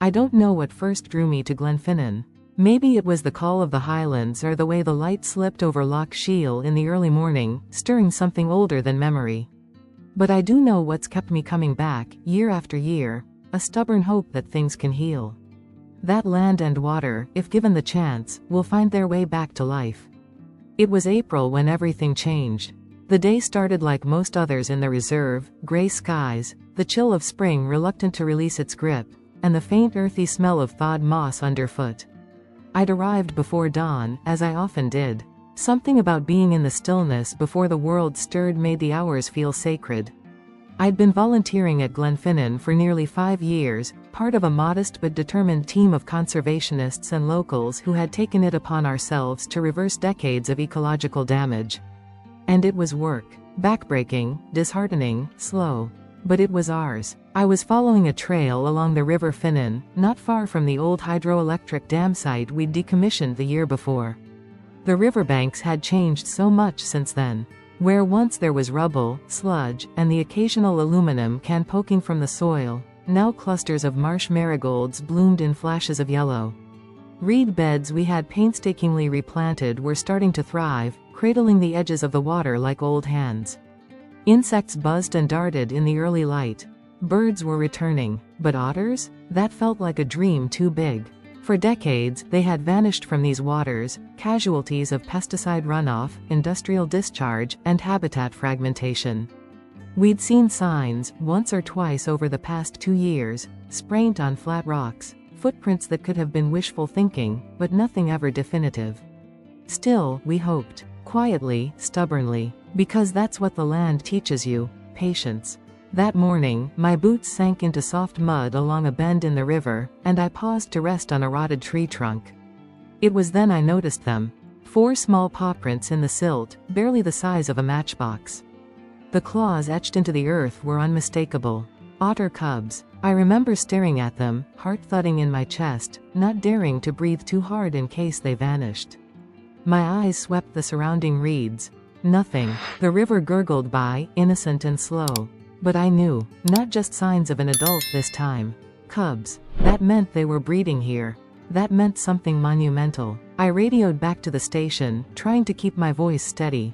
I don't know what first drew me to Glenfinnan. Maybe it was the call of the highlands or the way the light slipped over Loch Shiel in the early morning, stirring something older than memory. But I do know what's kept me coming back, year after year, a stubborn hope that things can heal. That land and water, if given the chance, will find their way back to life. It was April when everything changed. The day started like most others in the reserve, gray skies, the chill of spring reluctant to release its grip, and the faint earthy smell of thawed moss underfoot. I'd arrived before dawn, as I often did. Something about being in the stillness before the world stirred made the hours feel sacred. I'd been volunteering at Glenfinnan for nearly 5 years, part of a modest but determined team of conservationists and locals who had taken it upon ourselves to reverse decades of ecological damage. And it was work. Backbreaking, disheartening, slow. But it was ours. I was following a trail along the River Finnan, not far from the old hydroelectric dam site we'd decommissioned the year before. The riverbanks had changed so much since then. Where once there was rubble, sludge, and the occasional aluminum can poking from the soil, now clusters of marsh marigolds bloomed in flashes of yellow. Reed beds we had painstakingly replanted were starting to thrive, cradling the edges of the water like old hands. Insects buzzed and darted in the early light. Birds were returning, but otters? That felt like a dream too big. For decades, they had vanished from these waters, casualties of pesticide runoff, industrial discharge, and habitat fragmentation. We'd seen signs, once or twice over the past 2 years, sprained on flat rocks, footprints that could have been wishful thinking, but nothing ever definitive. Still, we hoped. Quietly, stubbornly. Because that's what the land teaches you, patience. That morning, my boots sank into soft mud along a bend in the river, and I paused to rest on a rotted tree trunk. It was then I noticed them. 4 small paw prints in the silt, barely the size of a matchbox. The claws etched into the earth were unmistakable. Otter cubs. I remember staring at them, heart thudding in my chest, not daring to breathe too hard in case they vanished. My eyes swept the surrounding reeds. Nothing. The river gurgled by, innocent and slow. But I knew, not just signs of an adult this time. Cubs. That meant they were breeding here. That meant something monumental. I radioed back to the station, trying to keep my voice steady.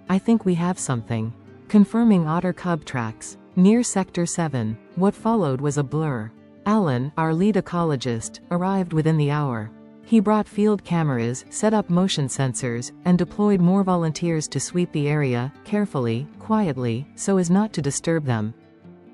I think we have something. Confirming otter cub tracks. Near Sector 7. What followed was a blur. Alan, our lead ecologist, arrived within the hour. He brought field cameras, set up motion sensors, and deployed more volunteers to sweep the area, carefully, quietly, so as not to disturb them.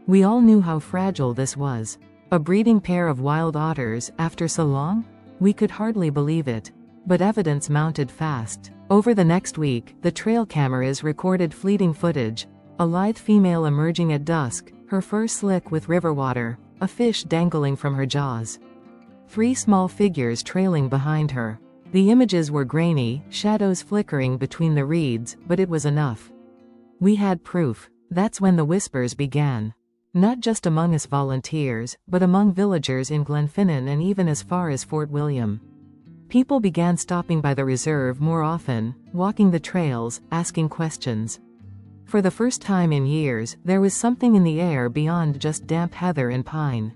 We all knew how fragile this was. A breeding pair of wild otters, after so long? We could hardly believe it. But evidence mounted fast. Over the next week, the trail cameras recorded fleeting footage. A lithe female emerging at dusk, her fur slick with river water, a fish dangling from her jaws. 3 small figures trailing behind her. The images were grainy, shadows flickering between the reeds, but it was enough. We had proof. That's when the whispers began. Not just among us volunteers, but among villagers in Glenfinnan and even as far as Fort William. People began stopping by the reserve more often, walking the trails, asking questions. For the first time in years, there was something in the air beyond just damp heather and pine.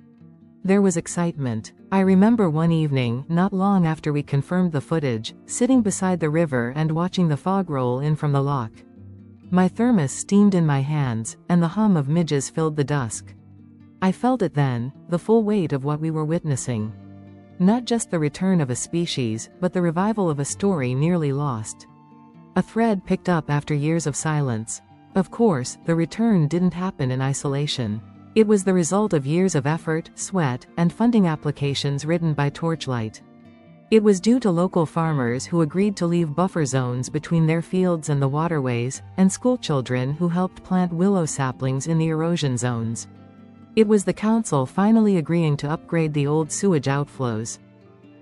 There was excitement. I remember one evening, not long after we confirmed the footage, sitting beside the river and watching the fog roll in from the loch. My thermos steamed in my hands, and the hum of midges filled the dusk. I felt it then, the full weight of what we were witnessing. Not just the return of a species, but the revival of a story nearly lost. A thread picked up after years of silence. Of course, the return didn't happen in isolation. It was the result of years of effort, sweat, and funding applications written by Torchlight. It was due to local farmers who agreed to leave buffer zones between their fields and the waterways, and schoolchildren who helped plant willow saplings in the erosion zones. It was the council finally agreeing to upgrade the old sewage outflows.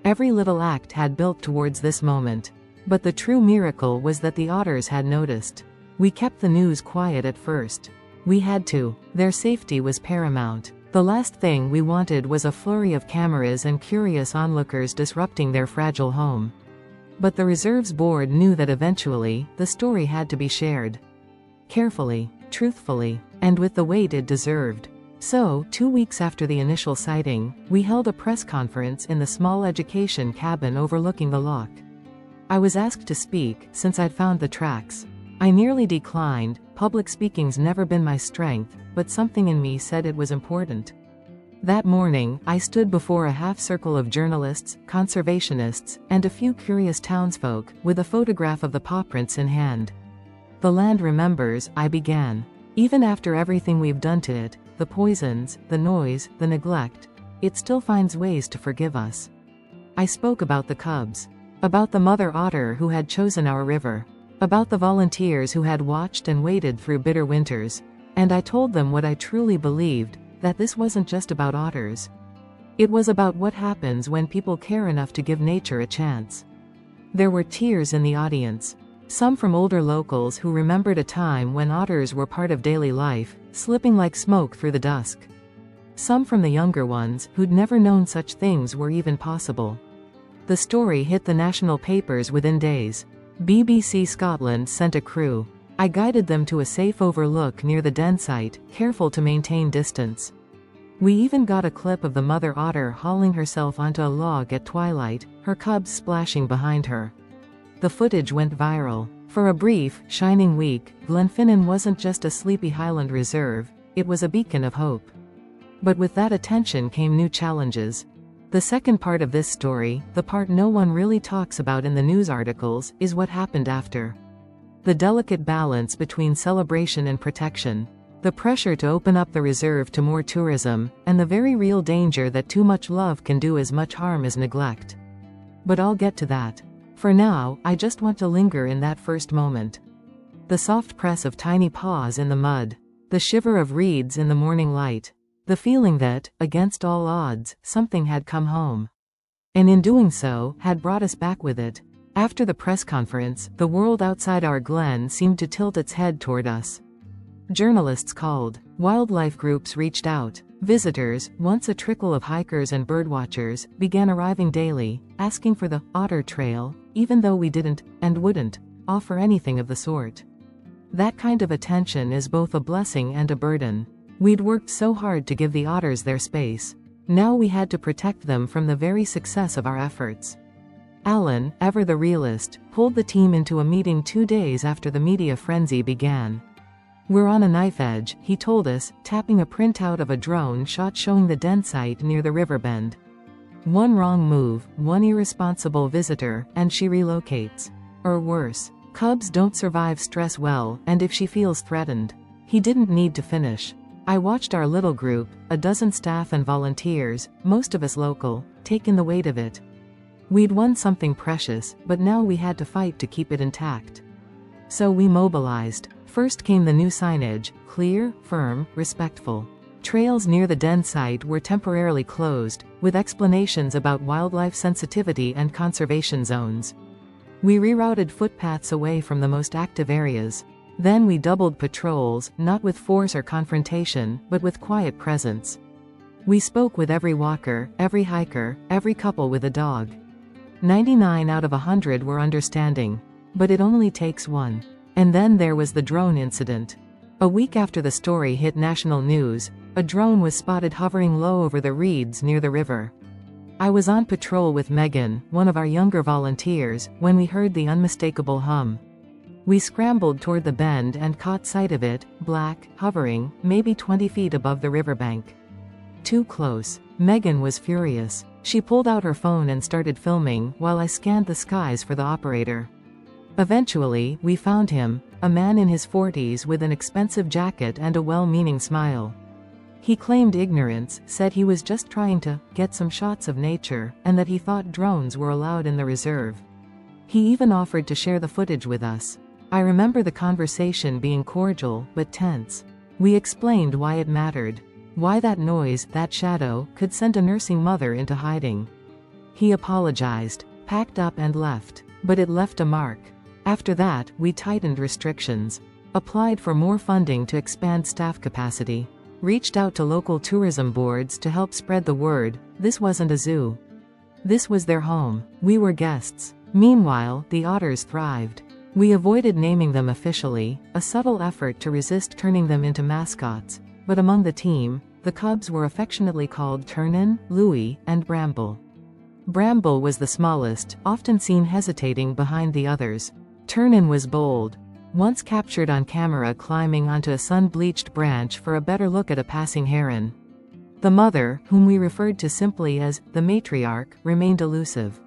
Every little act had built towards this moment. But the true miracle was that the otters had noticed. We kept the news quiet at first. We had to. Their safety was paramount. The last thing we wanted was a flurry of cameras and curious onlookers disrupting their fragile home. But the reserves board knew that eventually, the story had to be shared. Carefully, truthfully, and with the weight it deserved. So, 2 weeks after the initial sighting, we held a press conference in the small education cabin overlooking the loch. I was asked to speak, since I'd found the tracks. I nearly declined. Public speaking's never been my strength, but something in me said it was important. That morning, I stood before a half-circle of journalists, conservationists, and a few curious townsfolk, with a photograph of the pawprints in hand. "The land remembers," I began. "Even after everything we've done to it, the poisons, the noise, the neglect, it still finds ways to forgive us." I spoke about the cubs. About the mother otter who had chosen our river. About the volunteers who had watched and waited through bitter winters. And I told them what I truly believed, that this wasn't just about otters. It was about what happens when people care enough to give nature a chance. There were tears in the audience. Some from older locals who remembered a time when otters were part of daily life, slipping like smoke through the dusk. Some from the younger ones who'd never known such things were even possible. The story hit the national papers within days. BBC Scotland sent a crew. I guided them to a safe overlook near the den site, careful to maintain distance. We even got a clip of the mother otter hauling herself onto a log at twilight, her cubs splashing behind her. The footage went viral. For a brief, shining week, Glen Finnan wasn't just a sleepy Highland reserve, it was a beacon of hope. But with that attention came new challenges. The second part of this story, the part no one really talks about in the news articles, is what happened after. The delicate balance between celebration and protection. The pressure to open up the reserve to more tourism, and the very real danger that too much love can do as much harm as neglect. But I'll get to that. For now, I just want to linger in that first moment. The soft press of tiny paws in the mud. The shiver of reeds in the morning light. The feeling that, against all odds, something had come home. And in doing so, had brought us back with it. After the press conference, the world outside our glen seemed to tilt its head toward us. Journalists called. Wildlife groups reached out. Visitors, once a trickle of hikers and birdwatchers, began arriving daily, asking for the otter trail, even though we didn't, and wouldn't, offer anything of the sort. That kind of attention is both a blessing and a burden. We'd worked so hard to give the otters their space. Now we had to protect them from the very success of our efforts. Alan, ever the realist, pulled the team into a meeting 2 days after the media frenzy began. "We're on a knife edge," he told us, tapping a printout of a drone shot showing the den site near the river bend. "One wrong move, one irresponsible visitor, and she relocates. Or worse. Cubs don't survive stress well, and if she feels threatened." He didn't need to finish. I watched our little group, a dozen staff and volunteers, most of us local, take in the weight of it. We'd won something precious, but now we had to fight to keep it intact. So we mobilized. First came the new signage, clear, firm, respectful. Trails near the den site were temporarily closed, with explanations about wildlife sensitivity and conservation zones. We rerouted footpaths away from the most active areas. Then we doubled patrols, not with force or confrontation, but with quiet presence. We spoke with every walker, every hiker, every couple with a dog. 99 out of 100 were understanding. But it only takes one. And then there was the drone incident. A week after the story hit national news, a drone was spotted hovering low over the reeds near the river. I was on patrol with Megan, one of our younger volunteers, when we heard the unmistakable hum. We scrambled toward the bend and caught sight of it, black, hovering, maybe 20 feet above the riverbank. Too close. Megan was furious. She pulled out her phone and started filming, while I scanned the skies for the operator. Eventually, we found him, a man in his 40s with an expensive jacket and a well-meaning smile. He claimed ignorance, said he was just trying to get some shots of nature, and that he thought drones were allowed in the reserve. He even offered to share the footage with us. I remember the conversation being cordial, but tense. We explained why it mattered. Why that noise, that shadow, could send a nursing mother into hiding. He apologized, packed up and left. But it left a mark. After that, we tightened restrictions. Applied for more funding to expand staff capacity. Reached out to local tourism boards to help spread the word. This wasn't a zoo. This was their home. We were guests. Meanwhile, the otters thrived. We avoided naming them officially, a subtle effort to resist turning them into mascots. But among the team, the cubs were affectionately called Turnin, Louie, and Bramble. Bramble was the smallest, often seen hesitating behind the others. Turnin was bold, once captured on camera climbing onto a sun-bleached branch for a better look at a passing heron. The mother, whom we referred to simply as the matriarch, remained elusive.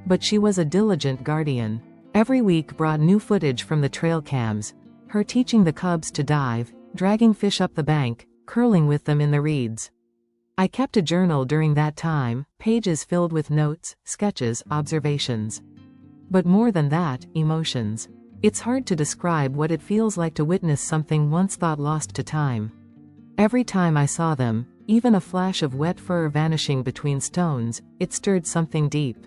But she was a diligent guardian. Every week brought new footage from the trail cams, her teaching the cubs to dive, dragging fish up the bank, curling with them in the reeds. I kept a journal during that time, pages filled with notes, sketches, observations. But more than that, emotions. It's hard to describe what it feels like to witness something once thought lost to time. Every time I saw them, even a flash of wet fur vanishing between stones, it stirred something deep.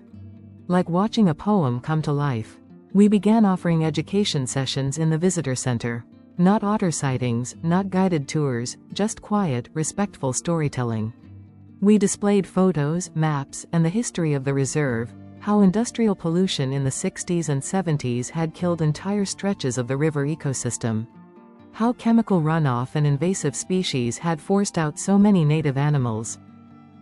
Like watching a poem come to life. We began offering education sessions in the visitor center. Not otter sightings, not guided tours, just quiet, respectful storytelling. We displayed photos, maps, and the history of the reserve, how industrial pollution in the 60s and 70s had killed entire stretches of the river ecosystem. How chemical runoff and invasive species had forced out so many native animals.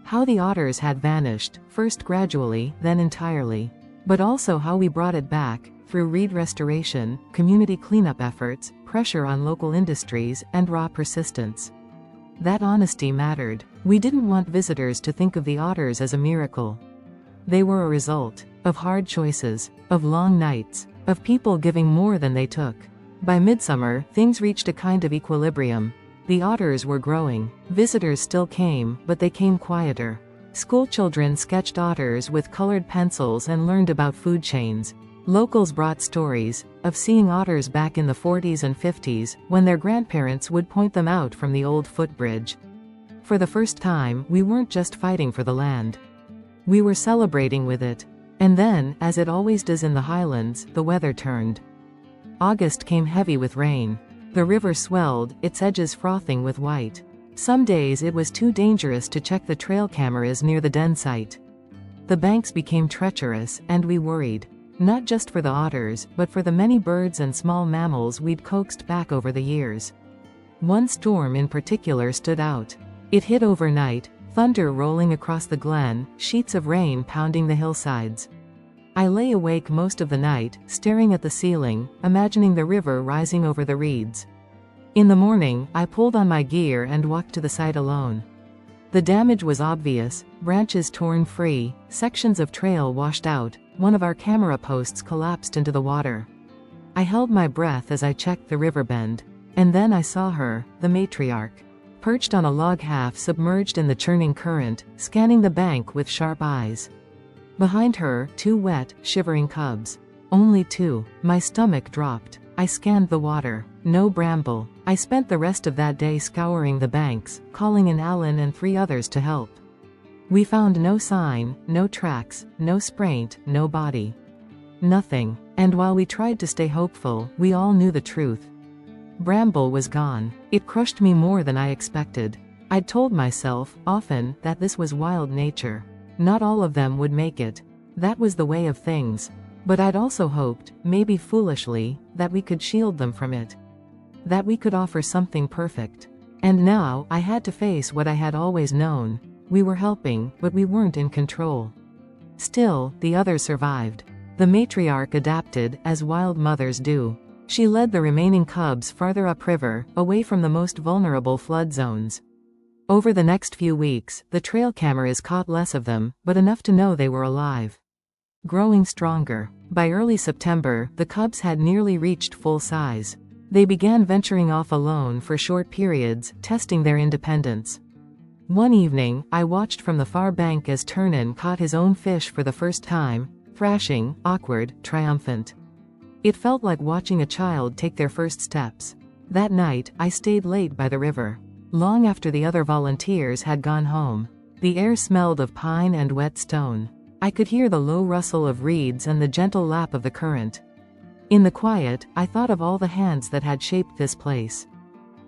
How the otters had vanished, first gradually, then entirely. But also how we brought it back, through reed restoration, community cleanup efforts, pressure on local industries, and raw persistence. That honesty mattered. We didn't want visitors to think of the otters as a miracle. They were a result of hard choices, of long nights, of people giving more than they took. By midsummer, things reached a kind of equilibrium. The otters were growing. Visitors still came, but they came quieter. Schoolchildren sketched otters with colored pencils and learned about food chains. Locals brought stories of seeing otters back in the 40s and 50s, when their grandparents would point them out from the old footbridge. For the first time, we weren't just fighting for the land. We were celebrating with it. And then, as it always does in the highlands, the weather turned. August came heavy with rain. The river swelled, its edges frothing with white. Some days it was too dangerous to check the trail cameras near the den site. The banks became treacherous, and we worried. Not just for the otters, but for the many birds and small mammals we'd coaxed back over the years. One storm in particular stood out. It hit overnight, thunder rolling across the glen, sheets of rain pounding the hillsides. I lay awake most of the night, staring at the ceiling, imagining the river rising over the reeds. In the morning, I pulled on my gear and walked to the site alone. The damage was obvious, branches torn free, sections of trail washed out, one of our camera posts collapsed into the water. I held my breath as I checked the river bend. And then I saw her, the matriarch, perched on a log half submerged in the churning current, scanning the bank with sharp eyes. Behind her, 2 wet, shivering cubs. Only 2. My stomach dropped. I scanned the water. No Bramble. I spent the rest of that day scouring the banks, calling in Alan and 3 others to help. We found no sign, no tracks, no spraint, no body. Nothing. And while we tried to stay hopeful, we all knew the truth. Bramble was gone. It crushed me more than I expected. I'd told myself, often, that this was wild nature. Not all of them would make it. That was the way of things. But I'd also hoped, maybe foolishly, that we could shield them from it. That we could offer something perfect. And now, I had to face what I had always known. We were helping, but we weren't in control. Still, the others survived. The matriarch adapted, as wild mothers do. She led the remaining cubs farther upriver, away from the most vulnerable flood zones. Over the next few weeks, the trail cameras caught less of them, but enough to know they were alive. Growing stronger. By early September, the cubs had nearly reached full size. They began venturing off alone for short periods, testing their independence. One evening, I watched from the far bank as Turnin caught his own fish for the first time, thrashing, awkward, triumphant. It felt like watching a child take their first steps. That night, I stayed late by the river. Long after the other volunteers had gone home. The air smelled of pine and wet stone. I could hear the low rustle of reeds and the gentle lap of the current. In the quiet, I thought of all the hands that had shaped this place.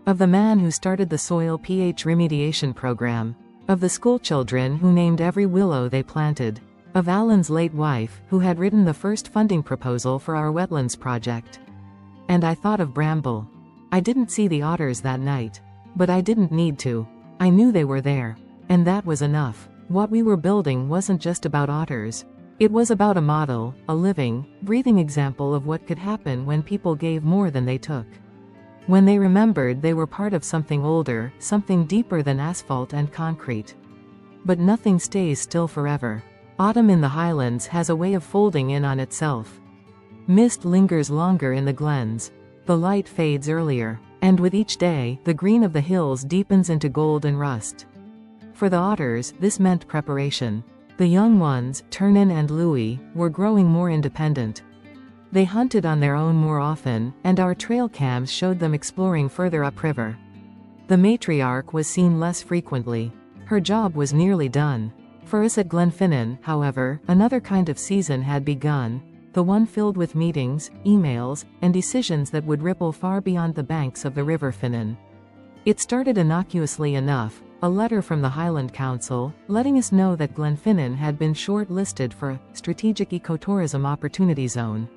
Of the man who started the soil pH remediation program. Of the schoolchildren who named every willow they planted. Of Alan's late wife, who had written the first funding proposal for our wetlands project. And I thought of Bramble. I didn't see the otters that night. But I didn't need to. I knew they were there. And that was enough. What we were building wasn't just about otters. It was about a model, a living, breathing example of what could happen when people gave more than they took. When they remembered they were part of something older, something deeper than asphalt and concrete. But nothing stays still forever. Autumn in the highlands has a way of folding in on itself. Mist lingers longer in the glens. The light fades earlier. And with each day, the green of the hills deepens into gold and rust. For the otters, this meant preparation. The young ones, Turnin and Louis, were growing more independent. They hunted on their own more often, and our trail cams showed them exploring further upriver. The matriarch was seen less frequently. Her job was nearly done. For us at Glen Finnan, however, another kind of season had begun, the one filled with meetings, emails, and decisions that would ripple far beyond the banks of the River Finnan. It started innocuously enough, a letter from the Highland Council, letting us know that Glen Finnan had been short-listed for a strategic ecotourism opportunity zone.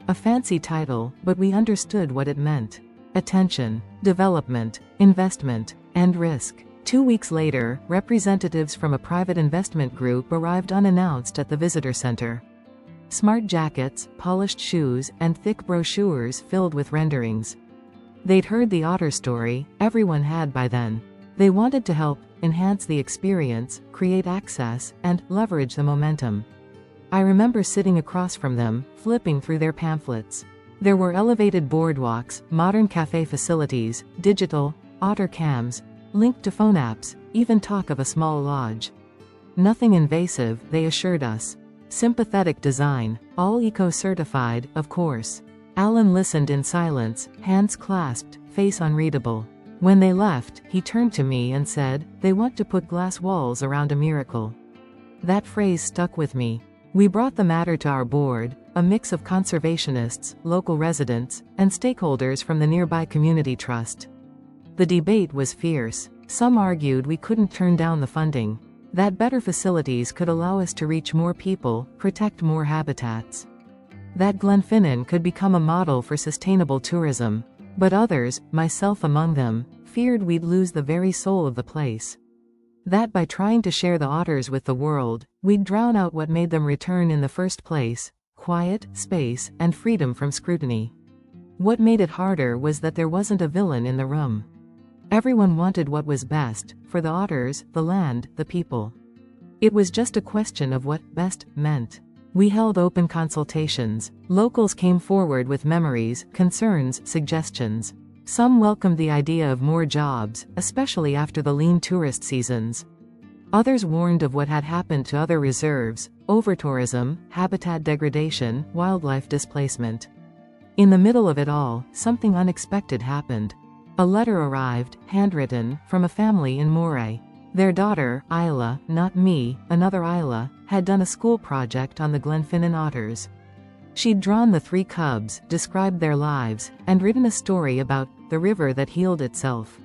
A fancy title, but we understood what it meant. Attention, development, investment, and risk. 2 weeks later, representatives from a private investment group arrived unannounced at the visitor center. Smart jackets, polished shoes, and thick brochures filled with renderings. They'd heard the otter story, everyone had by then. They wanted to help, enhance the experience, create access, and leverage the momentum. I remember sitting across from them, flipping through their pamphlets. There were elevated boardwalks, modern cafe facilities, digital, otter cams, linked to phone apps, even talk of a small lodge. Nothing invasive, they assured us. Sympathetic design, all eco-certified, of course. Alan listened in silence, hands clasped, face unreadable. When they left, he turned to me and said, "They want to put glass walls around a miracle." That phrase stuck with me. We brought the matter to our board, a mix of conservationists, local residents, and stakeholders from the nearby community trust. The debate was fierce. Some argued we couldn't turn down the funding, that better facilities could allow us to reach more people, protect more habitats, that Glen Finnan could become a model for sustainable tourism. But others, myself among them, feared we'd lose the very soul of the place. That by trying to share the otters with the world, we'd drown out what made them return in the first place: quiet, space, and freedom from scrutiny. What made it harder was that there wasn't a villain in the room. Everyone wanted what was best, for the otters, the land, the people. It was just a question of what best meant. We held open consultations. Locals came forward with memories, concerns, suggestions. Some welcomed the idea of more jobs, especially after the lean tourist seasons. Others warned of what had happened to other reserves: overtourism, habitat degradation, wildlife displacement. In the middle of it all, something unexpected happened. A letter arrived, handwritten, from a family in Moray. Their daughter, Isla, not me, another Isla, had done a school project on the Glen Finnan otters. She'd drawn the 3 cubs, described their lives, and written a story about the river that healed itself.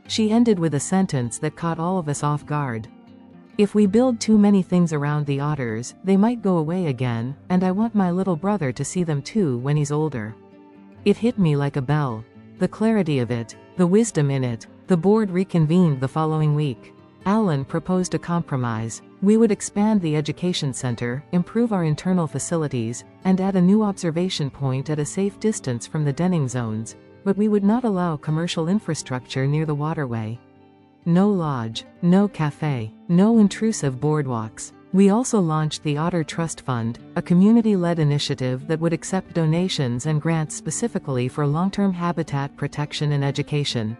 She ended with a sentence that caught all of us off guard. "If we build too many things around the otters, they might go away again, and I want my little brother to see them too when he's older." It hit me like a bell. The clarity of it, the wisdom in it. The board reconvened the following week. Alan proposed a compromise. We would expand the education center, improve our internal facilities, and add a new observation point at a safe distance from the denning zones, but we would not allow commercial infrastructure near the waterway. No lodge, no cafe, no intrusive boardwalks. We also launched the Otter Trust Fund, a community-led initiative that would accept donations and grants specifically for long-term habitat protection and education.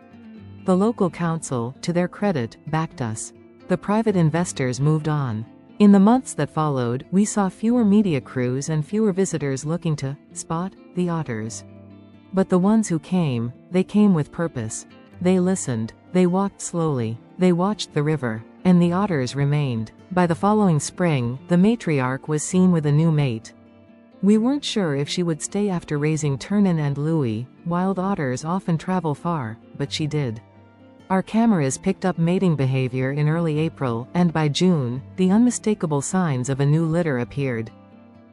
The local council, to their credit, backed us. The private investors moved on. In the months that followed, we saw fewer media crews and fewer visitors looking to spot the otters. But the ones who came, they came with purpose. They listened, they walked slowly, they watched the river, and the otters remained. By the following spring, the matriarch was seen with a new mate. We weren't sure if she would stay after raising Turnin and Louis. Wild otters often travel far, but she did. Our cameras picked up mating behavior in early April, and by June, the unmistakable signs of a new litter appeared.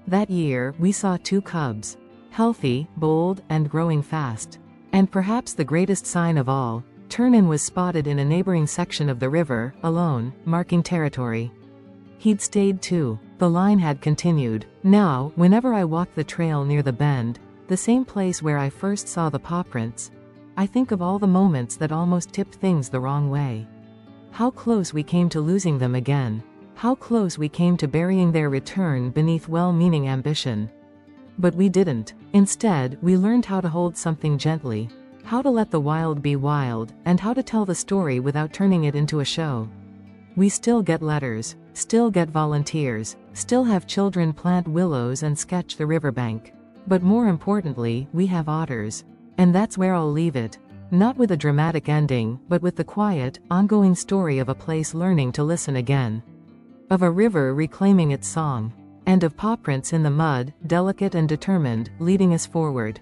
That year, we saw 2 cubs. Healthy, bold, and growing fast. And perhaps the greatest sign of all, Turnin was spotted in a neighboring section of the river, alone, marking territory. He'd stayed too. The line had continued. Now, whenever I walk the trail near the bend, the same place where I first saw the pawprints, I think of all the moments that almost tipped things the wrong way. How close we came to losing them again. How close we came to burying their return beneath well-meaning ambition. But we didn't. Instead, we learned how to hold something gently, how to let the wild be wild, and how to tell the story without turning it into a show. We still get letters, still get volunteers, still have children plant willows and sketch the riverbank. But more importantly, we have otters. And that's where I'll leave it. Not with a dramatic ending, but with the quiet, ongoing story of a place learning to listen again. Of a river reclaiming its song. And of pawprints in the mud, delicate and determined, leading us forward.